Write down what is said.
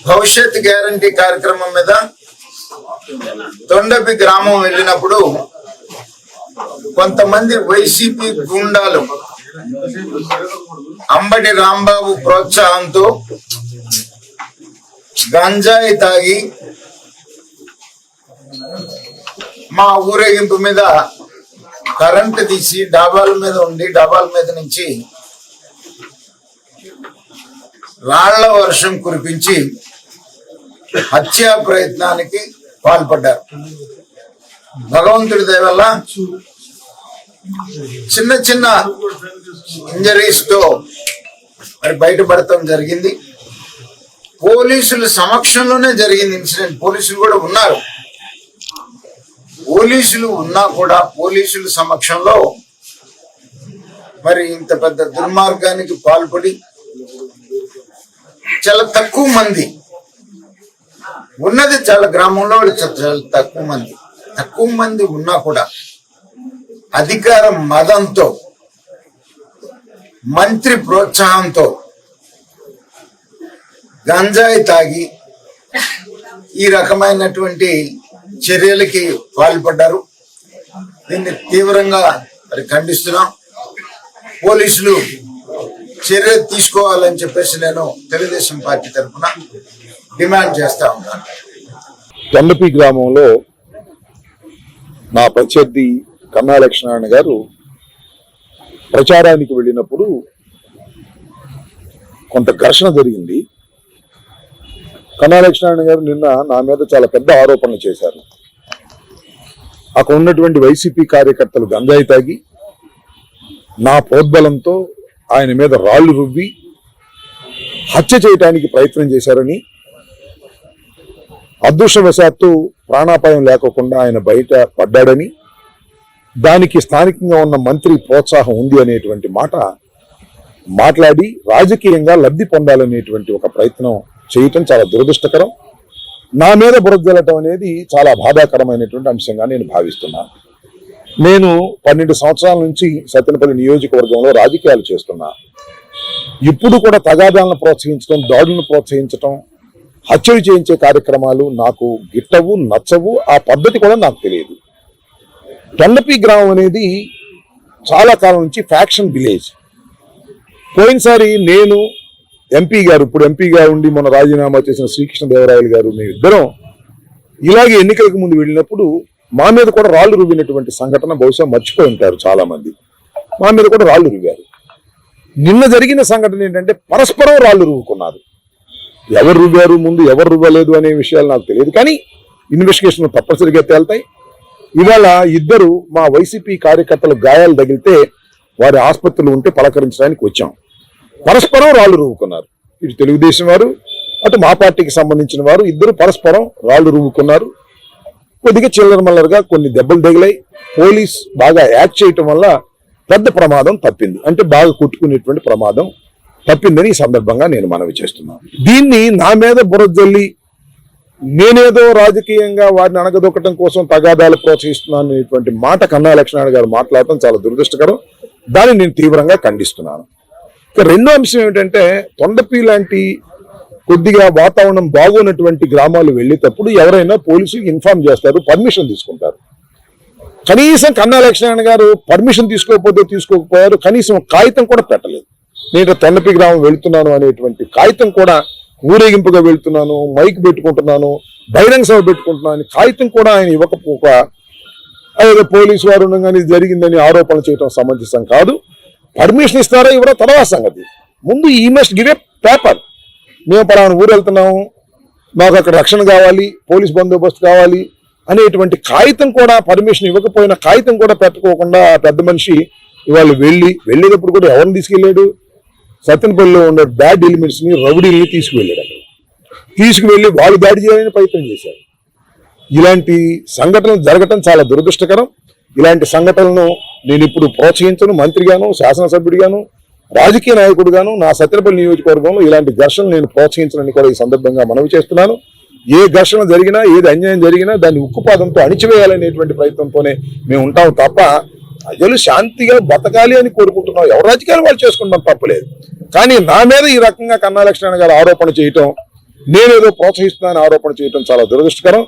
భవిష్యత్ గ్యారంటీ కార్యక్రమం మీద తొండపి గ్రామం వెళ్ళినప్పుడు కొంతమంది వైసీపీ గుండాలు అంబటి రాంబాబు ప్రోత్సాహంతో గంజాయి తాగి మా ఊరేగింపు మీద కరెంటు తీసి డాబాల మీద ఉండి డాబాల మీద నుంచి రాళ్ల వర్షం కురిపించి హత్యా ప్రయత్నానికి పాల్పడ్డారు. భగవంతుడి దయ వల్ల చిన్న చిన్న ఇంజరీస్ తో మరి బయటపడటం జరిగింది. పోలీసుల సమక్షంలోనే జరిగింది ఇన్సిడెంట్. పోలీసులు కూడా ఉన్నారు. పోలీసులు ఉన్నా కూడా పోలీసుల సమక్షంలో మరి ఇంత పెద్ద దుర్మార్గానికి పాల్పడి చాలా తక్కువ మంది ఉన్నది, చాలా గ్రామంలో చాలా తక్కువ మంది ఉన్నా కూడా అధికార మదంతో మంత్రి ప్రోత్సాహంతో గంజాయి తాగి ఈ రకమైనటువంటి చర్యలకి పాల్పడ్డారు. దీన్ని తీవ్రంగా మరి ఖండిస్తున్నాం. పోలీసులు చర్య తీసుకోవాలని చెప్పేసి నేను తెలుగుదేశం పార్టీ తరఫున డిమాండ్ చేస్తా ఉన్నాను. తొండపి గ్రామంలో నా ప్రత్యర్థి కన్నా లక్ష్మీనారాయణ గారు ప్రచారానికి వెళ్ళినప్పుడు కొంత ఘర్షణ జరిగింది. కన్నా లక్ష్మీనారాయణ గారు నిన్న నా మీద చాలా పెద్ద ఆరోపణలు చేశారు. అక్కడ ఉన్నటువంటి వైసీపీ కార్యకర్తలు గంజాయి తాగి నా ప్రోద్బలంతో ఆయన మీద రాళ్లు రువ్వి హత్య చేయడానికి ప్రయత్నం చేశారని, అదృష్టవశాత్తు ప్రాణాపాయం లేకోకుండా ఆయన బయట పడ్డాడని, దానికి స్థానికంగా ఉన్న మంత్రి ప్రోత్సాహం ఉంది అనేటువంటి మాట మాట్లాడి రాజకీయంగా లబ్ధి పొందాలనేటువంటి ఒక ప్రయత్నం చేయటం చాలా దురదృష్టకరం. నా మీద బురదలటం అనేది చాలా బాధాకరమైనటువంటి అంశంగా నేను భావిస్తున్నాను. నేను 12 సంవత్సరాల నుంచి సత్తెనపల్లి నియోజకవర్గంలో రాజకీయాలు చేస్తున్నా. ఇప్పుడు కూడా తగాదాలను ప్రోత్సహించడం, దాడులను ప్రోత్సహించడం, హత్యలు చేయించే కార్యక్రమాలు నాకు గిట్టవు, నచ్చవు. ఆ పద్ధతి కూడా నాకు తెలియదు. తొండపి గ్రామం అనేది చాలా కాలం నుంచి ఫ్యాక్షన్ విలేజ్. పోయినసారి నేను ఎంపీ గారు, ఇప్పుడు ఎంపీగా ఉండి మొన్న రాజీనామా చేసిన శ్రీకృష్ణదేవరాయలు గారు, మేమిద్దరం ఇలాగే ఎన్నికలకు ముందు వెళ్ళినప్పుడు మా మీద కూడా రాళ్లు రువ్వినటువంటి సంఘటన బహుశా మర్చిపోయి ఉంటారు చాలా మంది. మా మీద కూడా రాళ్లు రువ్వారు. నిన్న జరిగిన సంఘటన ఏంటంటే పరస్పరం రాళ్లు రువ్వుకున్నారు. ఎవరు రువ్వారు, ముందు ఎవరు రువ్వలేదు అనే విషయాలు నాకు తెలియదు, కానీ ఇన్వెస్టిగేషన్ తప్పనిసరిగా తేలుతాయి. ఇవాళ ఇద్దరు మా వైసీపీ కార్యకర్తలు గాయాలు తగిలితే వారి ఆసుపత్రులు ఉంటే పలకరించడానికి వచ్చాం. పరస్పరం రాళ్లు రువ్వుకున్నారు. ఇటు తెలుగుదేశం వారు, అటు మా పార్టీకి సంబంధించిన వారు ఇద్దరు పరస్పరం రాళ్లు రువ్వుకున్నారు. కొద్దిగా చిల్లరమల్లరుగా కొన్ని దెబ్బలు తగిలాయి. పోలీస్ బాగా యాక్ట్ చేయటం వల్ల పెద్ద ప్రమాదం తప్పింది, అంటే బాగా కొట్టుకునేటువంటి ప్రమాదం తప్పిందని ఈ సందర్భంగా నేను మనవి చేస్తున్నాను. దీన్ని నా మీద బురదల్లి నేనేదో రాజకీయంగా వారిని అణగదొక్కడం కోసం తగాదాలు ప్రోత్సహిస్తున్నాను అనేటువంటి మాట కన్నా లక్ష్మీనారాయణ గారు మాట్లాడటం చాలా దురదృష్టకరం. దాన్ని నేను తీవ్రంగా ఖండిస్తున్నాను. ఇక రెండో అంశం ఏమిటంటే, తొండపి లాంటి కొద్దిగా వాతావరణం బాగోనటువంటి గ్రామాలు వెళ్ళేటప్పుడు ఎవరైనా పోలీసులకు ఇన్ఫార్మ్ చేస్తారు, పర్మిషన్ తీసుకుంటారు. కనీసం కన్నా లక్ష్మీనారాయణ గారు పర్మిషన్ తీసుకోకపోయారు, కనీసం కాగితం కూడా పెట్టలేదు. నేను తొండపి గ్రామం వెళుతున్నాను అనేటువంటి కాగితం కూడా, ఊరేగింపుగా వెళ్తున్నాను, మైక్ పెట్టుకుంటున్నాను, బహిరంగ సభ పెట్టుకుంటున్నాను కాగితం కూడా ఆయన ఇవ్వకపోక అదే పోలీసు వారు ఉండగానే జరిగిందని ఆరోపణలు చేయడం సమంజసం కాదు. పర్మిషన్ ఇస్తారా ఇవ్వరా తర్వాత సంగతి. ముందు ఈ మస్ట్ గివ్ ఏ పేపర్. మేము పలానా ఊరు వెళ్తున్నాము, మాకు అక్కడ రక్షణ కావాలి, పోలీస్ బందోబస్తు కావాలి అనేటువంటి కాగితం కూడా, పర్మిషన్ ఇవ్వకపోయిన కాగితం కూడా పెట్టుకోకుండా పెద్ద మనిషి ఇవాళ వెళ్ళేటప్పుడు కూడా ఎవరిని తీసుకెళ్ళాడు, సత్తెనపల్లిలో ఉన్న బ్యాడ్ ఎలిమెంట్స్ ని, రౌడీల్ని తీసుకువెళ్ళాడు. తీసుకువెళ్ళి వాళ్ళు దాడి చేయాలని ప్రయత్నం చేశారు. ఇలాంటి సంఘటనలు జరగటం చాలా దురదృష్టకరం. ఇలాంటి సంఘటనలను నేను ఇప్పుడు ప్రోత్సహించను. మంత్రిగాను, శాసనసభ్యుడిగాను, రాజకీయ నాయకుడిగాను నా సత్తెనపల్లి నియోజకవర్గంలో ఇలాంటి ఘర్షణలు నేను ప్రోత్సహించనని కూడా ఈ సందర్భంగా మనవి చేస్తున్నాను. ఏ ఘర్షణ జరిగినా, ఏది అన్యాయం జరిగినా దాన్ని ఉక్కుపాదంతో అణిచివేయాలనేటువంటి ప్రయత్నంతోనే మేము ఉంటాం తప్ప ప్రజలు శాంతిగా బతకాలి అని కోరుకుంటున్నాం. ఎవరు రాజకీయాలు వాళ్ళు చేసుకుంటాం, తప్పలేదు. కానీ నా మీద ఈ రకంగా కన్నా లక్ష్మీనారాయణ గారు ఆరోపణ చేయటం నేనేదో ప్రోత్సహిస్తున్నానని ఆరోపణ చేయడం చాలా దురదృష్టకరం.